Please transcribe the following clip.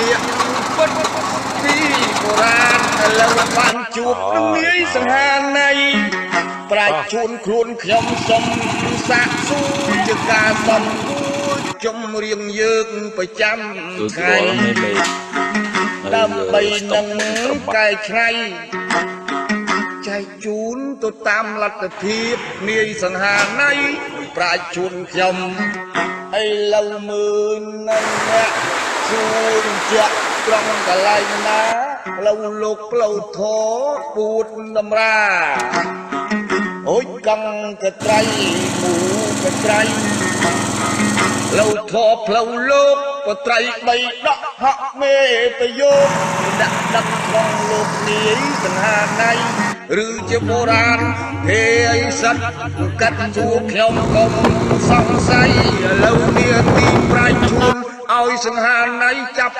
việc bất đi của ran lâu ban chuột nghĩ sang hà nàyប្រាជួនខ្លួនខ្ញុំសុំសាកសួរជាការសំគួរជំរៀងយើងប្រចាំថ្ងៃដើម្បីនឹងកែច្នៃចែកជូនទៅតាមលទ្ធភាពនាយសង្ហាណៃប្រាជួនខ្ញុំឥឡូវមើលនឹងអ្នកជួនជាក់ត្រង់កន្លែងណាផ្លូវលោកផ្លូវធរពួតតម្រាអូយកង់កត្រៃមូកត្រៃឡូវធរផ្លូវលោកកត្រៃបីដកហក់មេប្រយោគដាក់ដឹកក្នុងលោកនាយសង្ហាណៃឬជាបុរាណទេអីសិតកាត់ជួខ្ញុំកុំសង្ស័យឥឡូវនាទីប្រៃជួនឲ្យសង្ហាណៃចាប់